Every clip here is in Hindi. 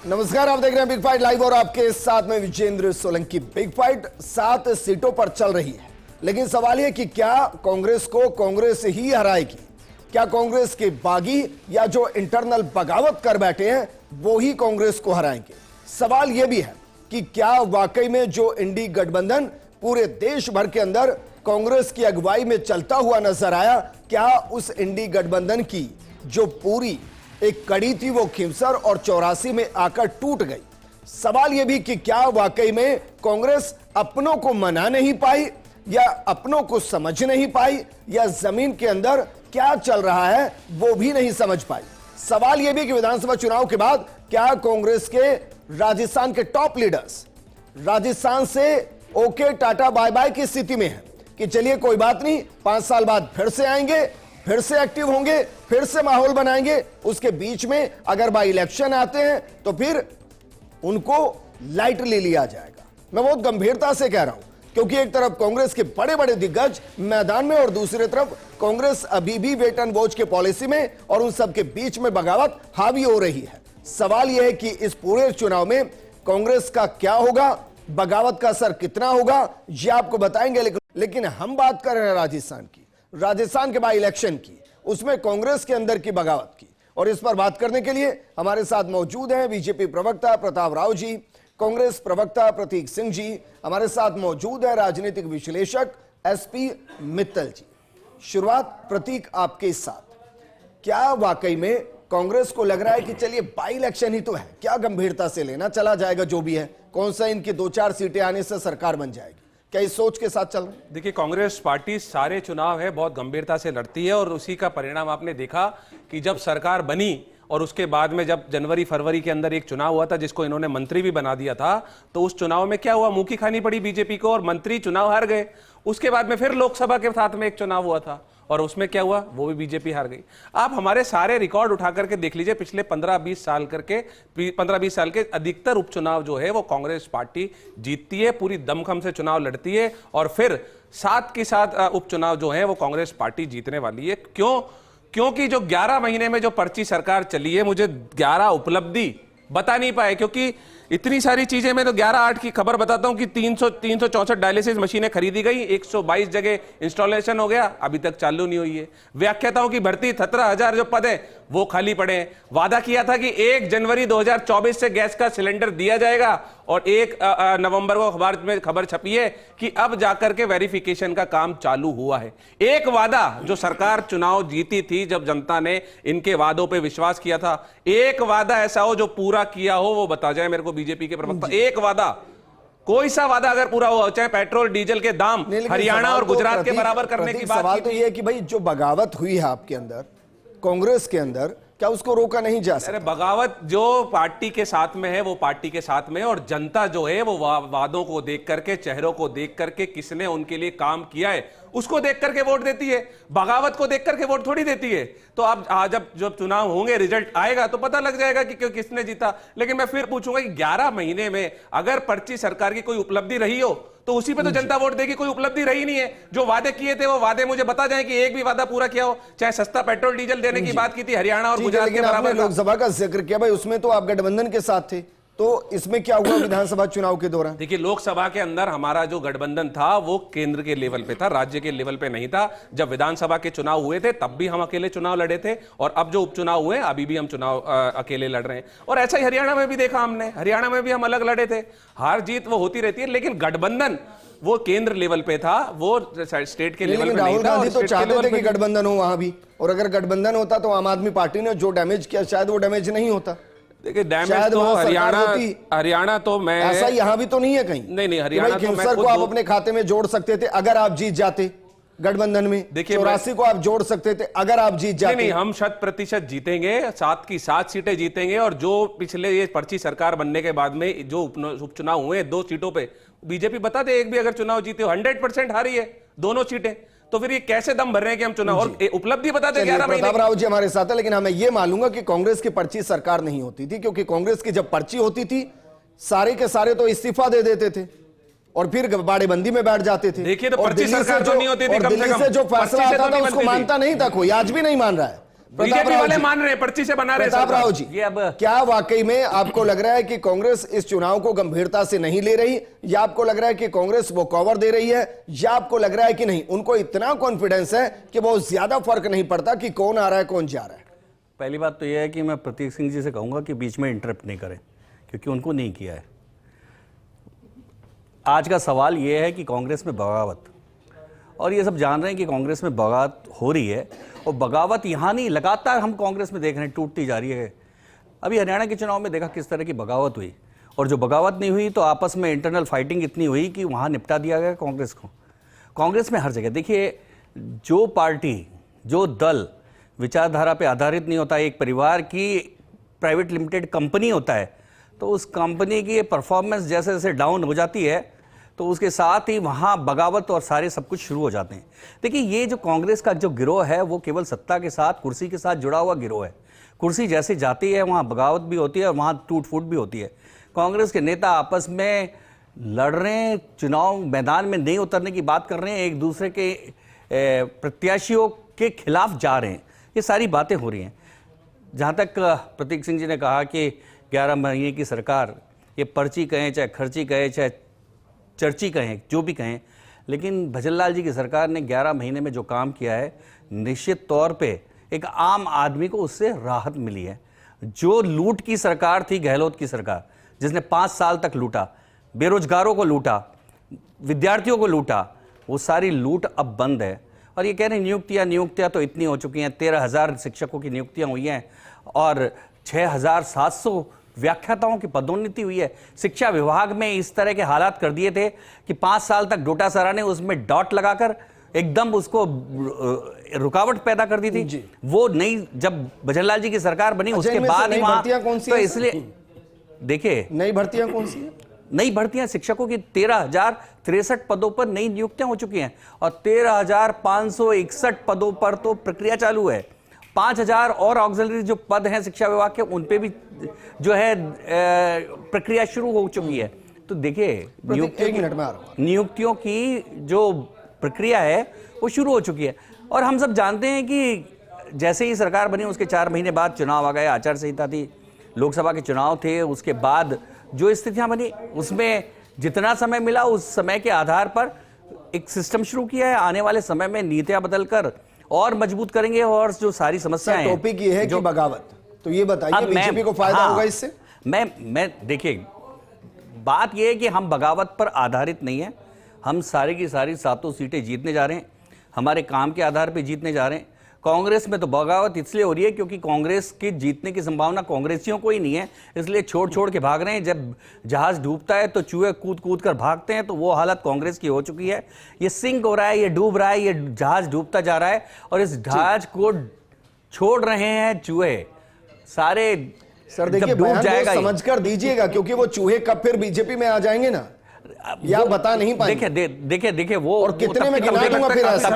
नमस्कार, आप देख रहे हैं बिग फाइट लाइव और आपके साथ में विजेंद्र सोलंकी। बिग फाइट 7 सीटों पर चल रही है, लेकिन सवाल यह कि क्या कांग्रेस को कांग्रेस ही हराएगी? क्या कांग्रेस के बागी या जो इंटरनल बगावत कर बैठे हैं वो ही कांग्रेस को हराएंगे? सवाल यह भी है कि क्या वाकई में जो इंडी गठबंधन पूरे देश भर के अंदर कांग्रेस की अगुवाई में चलता हुआ नजर आया, क्या उस इंडी गठबंधन की जो पूरी एक कड़ी थी वो खिमसर और 84 में आकर टूट गई? सवाल यह भी कि क्या वाकई में कांग्रेस अपनों को मना नहीं पाई या अपनों को समझ नहीं पाई या जमीन के अंदर क्या चल रहा है वो भी नहीं समझ पाई? सवाल यह भी कि विधानसभा चुनाव के बाद क्या कांग्रेस के राजस्थान के टॉप लीडर्स राजस्थान से ओके टाटा बाय बाय की स्थिति में है कि चलिए कोई बात नहीं, 5 साल बाद फिर से आएंगे, फिर से एक्टिव होंगे, फिर से माहौल बनाएंगे, उसके बीच में अगर बाई इलेक्शन आते हैं तो फिर उनको लाइटली लिया जाएगा? मैं बहुत गंभीरता से कह रहा हूं, क्योंकि एक तरफ कांग्रेस के बड़े बड़े दिग्गज मैदान में और दूसरी तरफ कांग्रेस अभी भी वेट एंड वॉच के पॉलिसी में और उन सबके बीच में बगावत हावी हो रही है। सवाल यह है कि इस पूरे चुनाव में कांग्रेस का क्या होगा, बगावत का असर कितना होगा, यह आपको बताएंगे। लेकिन हम बात कर रहे हैं राजस्थान की, राजस्थान के बाई इलेक्शन की, उसमें कांग्रेस के अंदर की बगावत की। और इस पर बात करने के लिए हमारे साथ मौजूद हैं बीजेपी प्रवक्ता प्रताप राव जी, कांग्रेस प्रवक्ता प्रतीक सिंह जी, हमारे साथ मौजूद है राजनीतिक विश्लेषक एसपी मित्तल जी। शुरुआत प्रतीक आपके साथ, क्या वाकई में कांग्रेस को लग रहा है कि चलिए बाई इलेक्शन ही तो है, क्या गंभीरता से लेना, चला जाएगा जो भी है, कौन सा इनकी 2-4 सीटें आने से सरकार बन जाएगी? क्या इस सोच के साथ चल रहे हैं? देखिए, कांग्रेस पार्टी सारे चुनाव है बहुत गंभीरता से लड़ती है और उसी का परिणाम आपने देखा कि जब सरकार बनी और उसके बाद में जब जनवरी फरवरी के अंदर एक चुनाव हुआ था जिसको इन्होंने मंत्री भी बना दिया था, तो उस चुनाव में क्या हुआ, मुंह की खानी पड़ी बीजेपी को और मंत्री चुनाव हार गए। उसके बाद में फिर लोकसभा के साथ में एक चुनाव हुआ था और उसमें क्या हुआ, वो भी बीजेपी हार गई। आप हमारे सारे रिकॉर्ड उठा करके देख लीजिए, पिछले 15-20 साल के अधिकतर उपचुनाव जो है वो कांग्रेस पार्टी जीतती है, पूरी दमखम से चुनाव लड़ती है और फिर साथ के साथ उपचुनाव जो है वो कांग्रेस पार्टी जीतने वाली है। क्यों? क्योंकि जो 11 महीने में जो पर्ची सरकार चली है, मुझे 11 उपलब्धि बता नहीं पाए, क्योंकि इतनी सारी चीजें, मैं तो 11/8 की खबर बताता हूं कि 364 डायलिसिस मशीनें खरीदी गई, 122 जगह इंस्टॉलेशन हो गया, अभी तक चालू नहीं हुई है। व्याख्याताओं की भर्ती 17,000 जो पद है वो खाली पड़े हैं। वादा किया था कि 1 जनवरी 2024 से गैस का सिलेंडर दिया जाएगा और 1 नवंबर को अखबार में खबर छपी है कि अब जाकर के वेरिफिकेशन का काम चालू हुआ है। एक वादा जो सरकार चुनाव जीती थी, जब जनता ने इनके वादों पे विश्वास किया था, एक वादा ऐसा हो जो पूरा किया हो वो बता जाए मेरे को बीजेपी के प्रवक्ता। एक वादा, कोई सा वादा अगर पूरा हुआ, चाहे पेट्रोल डीजल के दाम हरियाणा और गुजरात के बराबर करने की बात। सवाल तो यह है कि भाई जो बगावत हुई है आपके अंदर, कांग्रेस के अंदर, क्या उसको रोका नहीं जा सकता? अरे बगावत जो पार्टी के साथ में है वो पार्टी के साथ में है और जनता जो है वो वादों को देख करके, चेहरों को देख करके, किसने उनके लिए काम किया है उसको देख करके वोट देती है, बगावत को देख करके वोट थोड़ी देती है। तो अब जब चुनाव होंगे, रिजल्ट आएगा तो पता लग जाएगा कि किसने जीता। लेकिन मैं फिर पूछूंगा कि 11 महीने में अगर पर्ची सरकार की कोई उपलब्धि रही हो तो उसी पे तो जनता वोट देगी। कोई उपलब्धि रही नहीं है, जो वादे किए थे वो वादे मुझे बता जाएं कि एक भी वादा पूरा किया हो। चाहे सस्ता पेट्रोल डीजल देने की बात की थी हरियाणा और गुजरात के बराबर, लोकसभा का जिक्र किया, भाई उसमें तो आप गठबंधन के साथ थे, तो इसमें क्या हुआ विधानसभा चुनाव के दौरान? देखिए, लोकसभा के अंदर हमारा जो गठबंधन था वो केंद्र के लेवल पे था, राज्य के लेवल पे नहीं था। जब विधानसभा के चुनाव हुए थे तब भी हम अकेले चुनाव लड़े थे और अब जो उपचुनाव हुए अभी भी हम चुनाव अकेले लड़ रहे हैं। और ऐसा ही हरियाणा में भी देखा हमने, हरियाणा में भी हम अलग लड़े थे। हार जीत वो होती रहती है, लेकिन गठबंधन वो केंद्र लेवल पे था, वो स्टेट के लेवल पे नहीं था। राहुल गांधी तो चाहते थे कि गठबंधन हो वहां भी, और अगर गठबंधन होता तो आम आदमी पार्टी ने जो डैमेज किया शायद वो डैमेज नहीं होता। देखिए, डैमेज तो हरियाणा तो मैं ऐसा यहाँ भी तो नहीं है कहीं। नहीं, हरियाणा तो मैं को आप अपने खाते में जोड़ सकते थे अगर आप जीत जाते गठबंधन में। देखिए, 84 को आप जोड़ सकते थे अगर आप जीत जाते। नहीं, हम 100% जीतेंगे, 7 की 7 सीटें जीतेंगे। और जो पिछले ये पर्ची सरकार बनने के बाद में जो उपचुनाव हुए 2 सीटों पे, बीजेपी बता दे एक भी अगर चुनाव जीते हो, 100% हारी है दोनों सीटें, तो फिर ये कैसे दम भर रहे हैं कि हम चुनाव, और उपलब्धि बता दें 11 महीने। प्रताप राव जी हमारे साथ है, लेकिन हमें यह मालूंगा कि कांग्रेस की पर्ची सरकार नहीं होती थी, क्योंकि कांग्रेस की जब पर्ची होती थी सारे के सारे तो इस्तीफा दे देते थे और फिर बाड़ेबंदी में बैठ जाते थे। देखिए, तो पर्ची सरकार जो नहीं होती थी, दिल्ली से जो फैसला आता था उसको मानता नहीं था कोई, आज भी नहीं मान रहा है। बीजेपी वाले मान रहे हैं, पर्ची से बना रहे हैं प्रताप सरकार। राव जी, ये अब क्या वाकई में आपको लग रहा है कि कांग्रेस इस चुनाव को गंभीरता से नहीं ले रही, या आपको लग रहा है कि कांग्रेस वो कवर दे रही है, या आपको लग रहा है कि नहीं उनको इतना कॉन्फिडेंस है कि बहुत ज्यादा फर्क नहीं पड़ता कि कौन आ रहा है कौन जा रहा है? पहली बात तो यह है कि मैं प्रतीक सिंह जी से कहूंगा कि बीच में इंटरप्ट नहीं करें, क्योंकि उनको नहीं किया है। आज का सवाल यह है कि कांग्रेस में बगावत, और ये सब जान रहे हैं कि कांग्रेस में बगावत हो रही है, और बगावत यहाँ नहीं, लगातार हम कांग्रेस में देख रहे हैं टूटती जा रही है। अभी हरियाणा के चुनाव में देखा किस तरह की बगावत हुई, और जो बगावत नहीं हुई तो आपस में इंटरनल फाइटिंग इतनी हुई कि वहाँ निपटा दिया गया कांग्रेस को। कांग्रेस में हर जगह देखिए, जो पार्टी जो दल विचारधारा पे आधारित नहीं होता, एक परिवार की प्राइवेट लिमिटेड कंपनी होता है, तो उस कंपनी की परफॉर्मेंस जैसे जैसे डाउन हो जाती है तो उसके साथ ही वहाँ बगावत और सारे सब कुछ शुरू हो जाते हैं। देखिए, ये जो कांग्रेस का जो गिरोह है वो केवल सत्ता के साथ, कुर्सी के साथ जुड़ा हुआ गिरोह है। कुर्सी जैसे जाती है वहाँ बगावत भी होती है और वहाँ टूट फूट भी होती है। कांग्रेस के नेता आपस में लड़ रहे हैं, चुनाव मैदान में नहीं उतरने की बात कर रहे हैं, एक दूसरे के प्रत्याशियों के खिलाफ जा रहे हैं, ये सारी बातें हो रही हैं। जहाँ तक प्रतीक सिंह जी ने कहा कि 11 महीने की सरकार, ये पर्ची कहें चाहे खर्ची कहें चाहे चर्ची कहें, जो भी कहें, लेकिन भजनलाल जी की सरकार ने 11 महीने में जो काम किया है, निश्चित तौर पे एक आम आदमी को उससे राहत मिली है। जो लूट की सरकार थी, गहलोत की सरकार, जिसने 5 साल तक लूटा, बेरोजगारों को लूटा, विद्यार्थियों को लूटा, वो सारी लूट अब बंद है। और ये कह रहे हैं नियुक्तियाँ तो इतनी हो चुकी हैं, 13,000 शिक्षकों की नियुक्तियाँ हुई हैं और 6,700 व्याख्याताओं की पदोन्नति हुई है। शिक्षा विभाग में इस तरह के हालात कर दिए थे कि 5 साल तक डोटासरा ने उसमें डॉट लगाकर एकदम उसको रुकावट पैदा कर दी थी। वो नई, जब भजनलाल जी की सरकार बनी उसके बाद ही वहां, तो इसलिए देखिए नई भर्तियां कौन सी है? नई भर्तियां शिक्षकों की 13,063 पदों पर नई नियुक्तियां हो चुकी हैं और 13,561 पदों पर तो प्रक्रिया चालू है। 5,000 और ऑक्सिलरी जो पद हैं शिक्षा विभाग के, उन पे भी जो है प्रक्रिया शुरू हो चुकी है। तो देखिए, नियुक्तियों की जो प्रक्रिया है वो शुरू हो चुकी है। और हम सब जानते हैं कि जैसे ही सरकार बनी उसके 4 महीने बाद चुनाव आ गए, आचार संहिता थी, लोकसभा के चुनाव थे, उसके बाद जो स्थितियां बनी उसमें जितना समय मिला उस समय के आधार पर एक सिस्टम शुरू किया है। आने वाले समय में नीतियां बदलकर और मजबूत करेंगे और जो सारी समस्याएं हैं। टॉपिक ये है कि बगावत, तो ये बताइए बीजेपी को फायदा होगा इससे? मैं देखिए, बात ये है कि हम बगावत पर आधारित नहीं है, हम सारी की सारी 7 सीटें जीतने जा रहे हैं, हमारे काम के आधार पर जीतने जा रहे हैं। कांग्रेस में तो बगावत इसलिए हो रही है क्योंकि कांग्रेस की जीतने की संभावना कांग्रेसियों को ही नहीं है, इसलिए छोड़ छोड़ के भाग रहे हैं। जब जहाज डूबता है तो चूहे कूद कूद कर भागते हैं, तो वो हालत कांग्रेस की हो चुकी है। ये सिंक हो रहा है, ये डूब रहा है, ये जहाज डूबता जा रहा है और इस जहाज को छोड़ रहे हैं चूहे सारे। सर देखिए, डूब जाएगा, समझकर दीजिएगा, क्योंकि वो चूहे कब फिर बीजेपी में आ जाएंगे ना, या बता नहीं पाएंगे। देखिए वो और कितने में गिना दूंगा फिर ऐसे?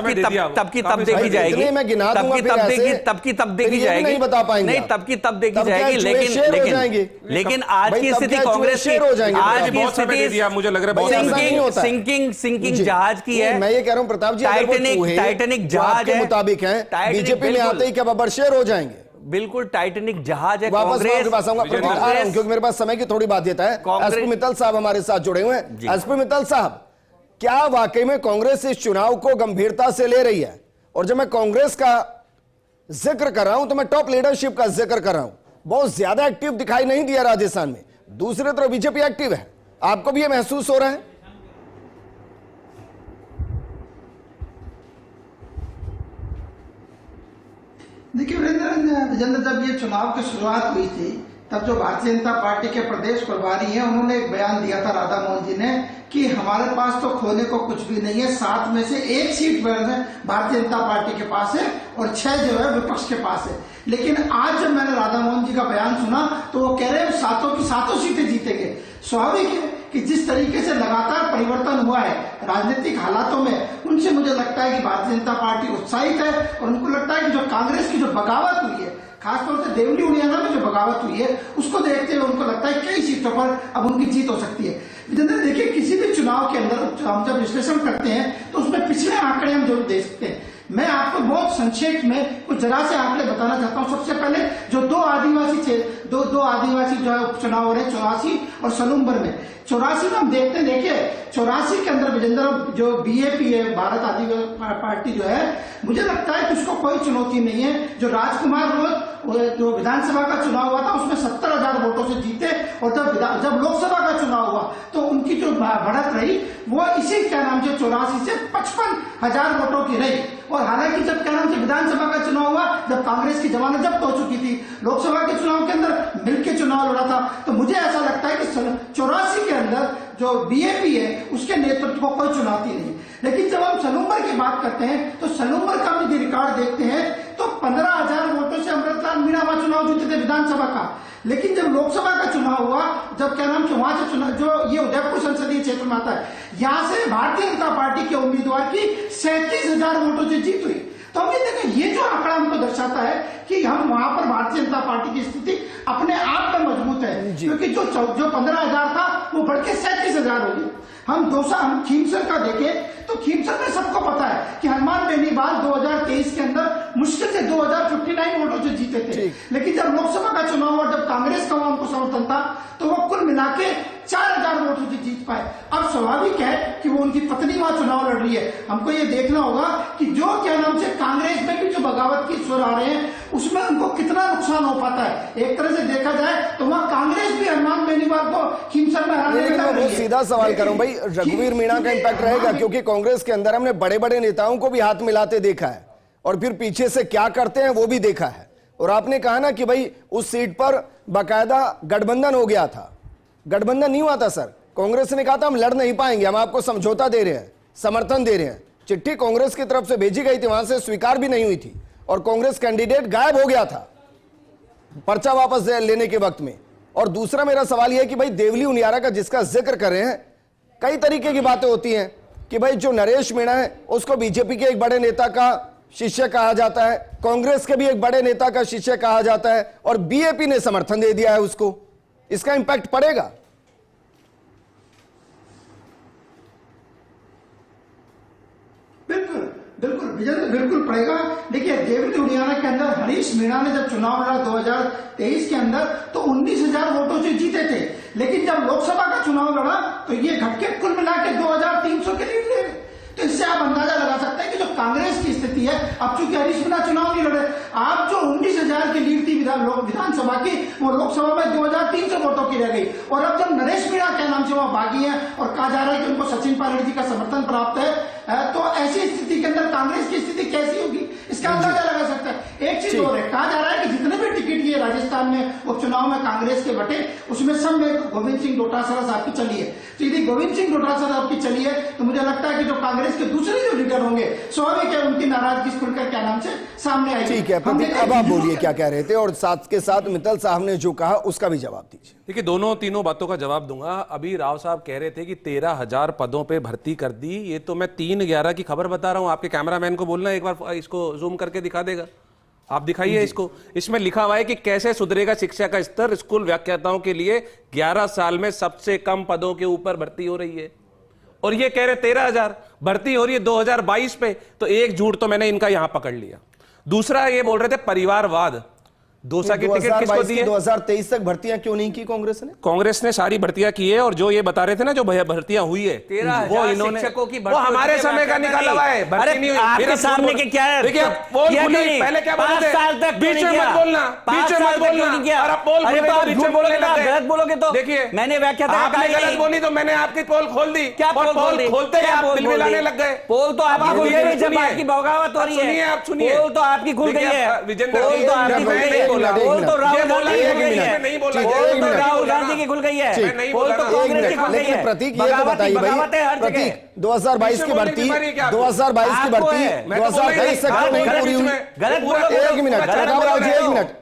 तब की तब देखी जाएगी, कितने में गिना दूंगा फिर ऐसे? तब की तब देखी जाएगी, नहीं बता पाएंगे, नहीं तब की तब देखी जाएगी। लेकिन आज की स्थिति कांग्रेस की, आज की स्थिति मुझे लग रहा है सिंकिंग जहाज की है। मैं ये कह रहा हूं प्रताप जी, टाइटैनिक जहाज के मुताबिक है, बीजेपी में आते ही क्या बब्बर शेर हो जाएंगे? बिल्कुल टाइटैनिक जहाज है। वापस मेरे पास आऊंगा, क्योंकि मेरे पास समय की थोड़ी बात है। एसपी मित्तल साहब हमारे साथ जुड़े हुए हैं। एसपी मित्तल साहब, क्या वाकई में कांग्रेस इस चुनाव को गंभीरता से ले रही है? और जब मैं कांग्रेस का जिक्र कर रहा हूं तो मैं टॉप लीडरशिप का जिक्र कर रहा हूं। बहुत ज्यादा एक्टिव दिखाई नहीं दिया राजस्थान में, दूसरी तरफ बीजेपी एक्टिव है। आपको भी यह महसूस हो रहा है? देखिए वीरेंद्र, जब ये चुनाव की शुरुआत हुई थी तब जो भारतीय जनता पार्टी के प्रदेश प्रभारी हैं उन्होंने एक बयान दिया था, राधा मोहन जी ने, कि हमारे पास तो खोने को कुछ भी नहीं है, 7 में से 1 सीट भारतीय जनता पार्टी के पास है और 6 जो है विपक्ष के पास है। लेकिन आज जब मैंने राधा मोहन जी का बयान सुना तो वो कह रहे हैं 7 की 7 सीटें जीतेंगे। स्वाभाविक है कि जिस तरीके से लगातार परिवर्तन हुआ है राजनीतिक हालातों में, उनसे मुझे लगता है कि भारतीय जनता पार्टी उत्साहित है और उनको लगता है कि जो कांग्रेस की जो बगावत हुई है, खासतौर से देवली उड़ियाना में जो बगावत हुई है, उसको देखते हुए उनको लगता है कई सीटों पर अब उनकी जीत हो सकती है। देखिए, किसी भी चुनाव के अंदर हम जब विश्लेषण करते हैं तो उसमें पिछले आंकड़े हम जरूर देख सकते हैं। मैं आपको बहुत संक्षेप में कुछ जरा से आंकड़े बताना चाहता हूं। सबसे पहले जो दो आदिवासी जो है उपचुनाव हो रहे 84 और सलूम्बर में 84 में हम देखते हैं, देखिए 84 के अंदर विजेंद्र जो बीएपी है, भारत आदिवासी पार्टी जो है, मुझे लगता है कि उसको कोई चुनौती नहीं है। जो राजकुमार जो विधानसभा का चुनाव हुआ था उसमें 70,000 वोटों से जीते, और जब लोकसभा का चुनाव हुआ तो उनकी जो बढ़त रही वो इसी क्या नाम से 84 से 55,000 वोटों की रही। और हालांकि जब क्या नाम से विधानसभा का चुनाव हुआ, जब कांग्रेस की जमानत जब्त हो चुकी थी, लोकसभा के चुनाव के अंदर मिलकर चुनाव लड़ा था, तो मुझे ऐसा लगता है कि 84 के अंदर जो बीएपी है उसके नेतृत्व को कोई चुनौती नहीं। लेकिन जब हम सलूम्बर की बात करते हैं तो सलूम्बर का यदि रिकॉर्ड देखते हैं तो 15,000 वोटों से अमृतलाल मीणा वहां चुनाव जीते थे विधानसभा का। लेकिन जब लोकसभा का चुनाव हुआ, जब क्या नाम से वहां से चुनाव, जो ये उदयपुर संसदीय क्षेत्र में आता है, यहां से भारतीय जनता पार्टी के उम्मीदवार की 37,000 वोटों से जीत हुई। तो हम ये देखें, ये जो आंकड़ा हमको दर्शाता है कि हम वहां पर भारतीय जनता पार्टी की स्थिति अपने आप में मजबूत है, क्योंकि जो 15,000 था वो बढ़ के 37,000 हो गई। हम खीमसर का देखें तो खीमसर में सबको पता है कि हनुमान बेनीवाल 2023 के अंदर मुश्किल से 2059 वोटों से जीते थे। लेकिन जब लोकसभा का चुनाव हुआ, जब कांग्रेस का उनको समर्थन था, तो वो कुल मिला के 4,000 वोटों से जीत पाए। अब स्वाभाविक है कि वो उनकी पत्नी वहां चुनाव लड़ रही है। हमको ये देखना होगा कि जो क्या नाम से कांग्रेस में भी जो बगावत की स्वर आ रहे हैं उसमें उनको कितना नुकसान हो पाता है। एक तरह से देखा जाए तो वहां कांग्रेस भी हनुमान बेनीवाल को खीमसर में हराने लेकिन मैं बहुत सीधा सवाल करूं भाई, रघुवीर मीणा का इंपैक्ट रहेगा? क्योंकि कांग्रेस के अंदर हमने बड़े बड़े नेताओं को भी हाथ मिलाते देखा है और फिर पीछे से क्या करते हैं वो भी देखा है। और आपने कहा ना कि भाई उस सीट पर बाकायदा गठबंधन हो गया था। गठबंधन नहीं हुआ था सर, कांग्रेस ने कहा था हम लड़ नहीं पाएंगे, हम आपको समझौता दे रहे हैं, समर्थन दे रहे हैं। चिट्ठी कांग्रेस की तरफ से भेजी गई थी, वहां से स्वीकार भी नहीं हुई थी और कांग्रेस कैंडिडेट गायब हो गया था पर्चा वापस लेने के वक्त में। और दूसरा मेरा सवाल यह है कि भाई देवली उनियारा का जिसका जिक्र कर रहे हैं, कई तरीके की बातें होती हैं कि भाई जो नरेश मीणा है उसको बीजेपी के एक बड़े नेता का शिष्य कहा जाता है, कांग्रेस के भी एक बड़े नेता का शिष्य कहा जाता है, और बीएपी ने समर्थन दे दिया है उसको। इसका इंपैक्ट पड़ेगा? बिल्कुल विजेंद्र, बिल्कुल पड़ेगा। देखिए देवली उनियारा के अंदर हरीश मीणा ने जब चुनाव लड़ा 2023 के अंदर तो 19,000 वोटों से जीते थे। लेकिन जब लोकसभा का चुनाव लड़ा तो ये घटके कुल मिला के 2,300 के लीड थे। तो इससे आप अंदाजा लगा सकते हैं कि जो कांग्रेस की स्थिति है, अब चूंकि हरीश मीणा चुनाव नहीं लड़े, आप जो 19,000 की लीड थी विधानसभा की, वो लोकसभा में 2,300 वोटों की रह गई। और अब जब नरेश मीणा के नाम से वहां बागी है और कहा जा रहा है कि उनको सचिन पायलट जी का समर्थन प्राप्त है, तो ऐसी स्थिति के अंदर कांग्रेस की स्थिति कैसी होगी इसका अंदाजा लगा सकता है। एक चीज और है, कहा जा रहा है कि जितने भी टिकट ये राजस्थान में उपचुनाव में कांग्रेस के बटे, उसमें सब में गोविंद सिंह डोटासरा साहब की चली है। तो यदि गोविंद सिंह डोटासरा साहब की चली है तो मुझे लगता है कि जो कांग्रेस के दूसरे जो लीडर होंगे, स्वाभाविक है उनकी नाराजगी खुलकर क्या नाम से सामने आएगी। ठीक है प्रतीक, अब आप बोलिए क्या कह रहे थे, और साथ के साथ मित्तल साहब ने जो कहा उसका भी जवाब दीजिए। देखिए तीनों बातों का जवाब दूंगा। अभी राव साहब कह रहे थे कि 13,000 पदों पे भर्ती कर दी, ये तो मैं 3/11 की खबर बता रहा हूं। आपके कैमरामैन को बोलना एक बार इसको जूम करके दिखा देगा, आप दिखाइए इसको। इसमें लिखा हुआ है कि कैसे सुधरेगा शिक्षा का स्तर, स्कूल व्याख्याताओं के लिए 11 साल में सबसे कम पदों के ऊपर भर्ती हो रही है। और ये कह रहे 13,000 भर्ती हो रही है 2022 पे। तो एक झूठ तो मैंने इनका यहां पकड़ लिया। दूसरा ये बोल रहे थे परिवारवाद, 200 की टिकट किसको दी है? 2023 तक भर्तियां क्यों नहीं की कांग्रेस ने? कांग्रेस ने सारी भर्तियां की है, और जो ये बता रहे थे ना जो भर्तियां हुई है, 13,000 वो इन्होंने शिक्षकों की वो हमारे समय का निकाला हुआ है। भर्ती नहीं हुई। आपके सामने के क्या है? देखिए पहले क्या बोलते थे, बीच में मत बोलना, बीच में मत बोलना, और आप पोल बोलने लगे, गलत बोलोगे तो देखिए मैंने व्याख्या आपने गलत बोली तो मैंने आपकी पोल खोल दी। क्या पोल खोलते हैं आप बिलबिलाने लग गए। पोल तो आपकी खुल गई जब आपकी बगावत हो रही है। सुनिए आप सुनिए, पोल तो आपकी खुल गई है, विजेंद्र पोल तो आपकी खुल गई है, पोल तो राहुल गांधी की खुल गई है, नहीं बोला, पोल तो राहुल गांधी की खुल गई है, पोल तो कांग्रेस की खुल गई है। लेकिन प्रतीक ये तो बताइए भाई, प्रतीक 2022 की भर्ती 2022 की भर्ती 2023 तक नहीं पूरी हुई। गलत बोलो,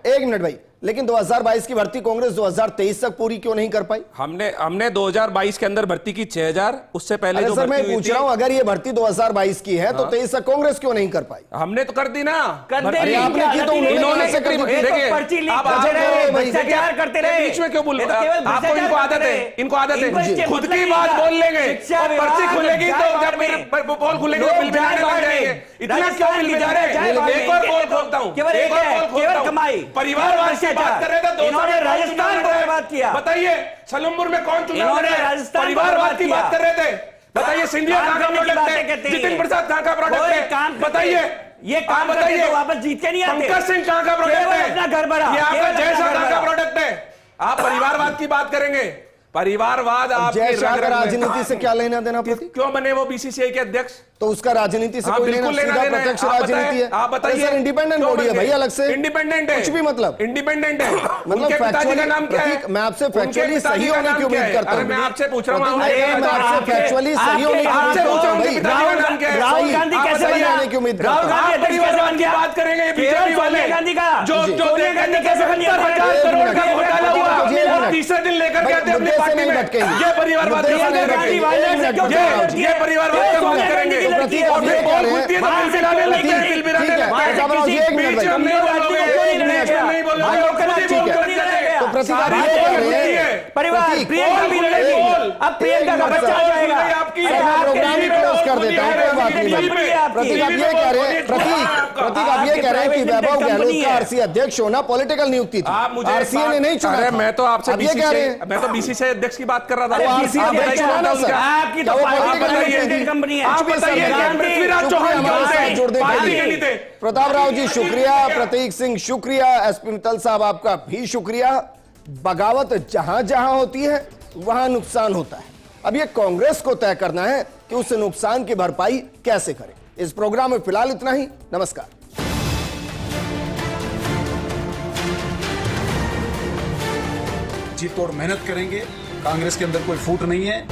एक मिनट भाई, लेकिन 2022 की भर्ती कांग्रेस 2023 तक पूरी क्यों नहीं कर पाई? हमने 2022 के अंदर भर्ती की 6000, उससे पहले जो सर मैं भर्ती हुई पूछ थी, रहा हूं अगर ये भर्ती 2022 की है तो 23 तक कांग्रेस क्यों नहीं कर पाई? हमने तो कर दी ना। कर दे अरे दी, आपने क्या की तो गलती उन्होंने नहीं? कैसे कर दी? ये तो देखिए, पर्ची लीक आप करते आप रहे, भाई, भ्रष्टाचार करते रहे। बीच में क्यों बोल ये तो केवल आपको भ्रष्टाचार इनको आदत करते है, रहे। इनको आदत इनको इसके है खुद मतलब की ही बात नहीं बोल लेंगे शिक्षा और पर्ची विभाग खुलेगी जाए तो बाहर जब में। मेरे पोल खुलेंगे तो लोग बिल बनाने जाए लग जाएंगे। बाहर में। इतना क्यों राजस्थान बिल की बना रहे जाए हैं? बाहर में। एक और पोल खोलता हूं, केवल एक और पोल खोलता केवल हूं। कमाई, परिवारवाद की बात कर रहे थे, इन्होंने राजस्थान को बर्बाद किया। बताइए सलमपुर में कौन चुनाव इन्होंने लड़ रहा है? राजस्थान को परिवारवाद बर्बाद की किया। बात कर रहे थे। बताइए सिंधिया कहां का काम करने की प्रोडक्ट बातें है? कहते जितिन हैं। प्रसाद कहां का प्रोडक्ट कोई है? काम करते बताइए हैं। ये काम आप करके बताइए तो वापस जीत के नहीं आते। पंकज सिंह कहां का प्रोडक्ट केवल है? अपना घर भरा, ये आपका केवल अपना जैसा घर कहां का भरा। प्रोडक्ट है? आप परिवारवाद की बात करेंगे? परिवारवाद आपके जय शाह रग का रग में- राजनीति से क्या लेना देना प्रतीक? क्यों बने वो बीसीसीआई के अध्यक्ष? तो उसका राजनीति से हाँ, कोई बिल्कुल लेना सीधा देना है। प्रत्यक्ष आप बताएं, राजनीति है। आप बताइए अरे सर इंडिपेंडेंट क्यों बॉडी है बन गए? भाई, अलग से इंडिपेंडेंट है, कुछ भी मतलब इंडिपेंडेंट है। मतलब उनके पिताजी का factually- नाम क्या है? प्रतीक, मैं आपसे उनके factually पिताजी सही का होने नाम की क्या उम्मीद है? करता अरे हूं। मैं आपसे पूछ रहा हूँ, प्रतीक, हमारे मैं आपसे factually सही होने की आपसे उम्मीद पूछ रहा हूँ, करता उनके हूं पिताजी का भाई। नाम क्या है? राहुल गांधी आप कैसे बताइए। बना? आने की उम्मीद करता राहुल हूं। गांधी आप अध्यक्ष कैसे परिवारवाद बन की गया? बात करेंगे ये केवल बीजेपी वाले सोनिया गांधी का जो जी। जो सोनिया गांधी कैसे बन गया? 70,000 करोड़ का घोटाला हुआ, जी, एक मिनट। तीसरे दिन लेकर भाई, गए थे अपनी मुद्दे से पार्टी नहीं में। भटकेंगे। ये परिवारवाद मुद्दे की से बात नहीं करेंगे। भटकेंगे। वायलेंस एक मिनट, क्यों प्रतीक, करती है? ये परिवारवाद की बात सोनिया करेंगे। गांधी की लड़की है। प्रतीक, आप ये कह रहे हैं, बोलती है तो प्रतीक, बिल गिराने लगते हैं, प्रतीक, बिल गिराने ठीक है, लगते हैं। प्रताप राव जी, एक मिनट बीच में हम भाई। नहीं बोलोगे, एक मिनट, बीच में नहीं बोलोगे। भाई, लोकल मुझे ठीक बोल है। कर दिया। तो प्रतीक आप सारी ये कह बोल रहे होती है। हैं परिवार प्रतीक, प्रियंका भी लड़ेगी। बोल। अब प्रियंका का एक बच्चा मिनट, आ जाएगा। आपकी अरे मैं आपके प्रोग्राम ही टीवी में क्लोज कर बोल देता हूं, रही है, कोई बात नहीं टीवी भाई। में आपकी। प्रतीक आप ये कह रहे हैं, प्रतीक आप ये कह रहे हैं कि वैभव गहलोत का आरसीए अध्यक्ष होना पॉलिटिकल नियुक्ति थी, आप मुझे आरसीए ने नहीं चुना अरे था। मैं तो आपसे आप ये कह रहे हैं मैं तो बीसीसीआई अध्यक्ष की बात कर रहा अरे था। आरसीए आप अध्यक्ष बताइए, चुना ना सर। आपकी तो क्या वो पार्टी political बताइए, नियुक्ति थी? कंपनी है। आप कुछ भी सर, बताइए, मैं- पृथ्वीराज शुक्रिया, चौहान हमारे कौन साथ थे? जुड़ने के पार्टी लिए। के नहीं थे। प्रताप राव जी शुक्रिया, प्रतीक सिंह शुक्रिया, एसपी मित्तल साहब आपका भी शुक्रिया। बगावत जहां जहां होती है वहां नुकसान होता है। अब ये कांग्रेस को तय करना है कि उस नुकसान की भरपाई कैसे करे। इस प्रोग्राम में फिलहाल इतना ही। नमस्कार। जी तोड़ मेहनत करेंगे, कांग्रेस के अंदर कोई फूट नहीं है।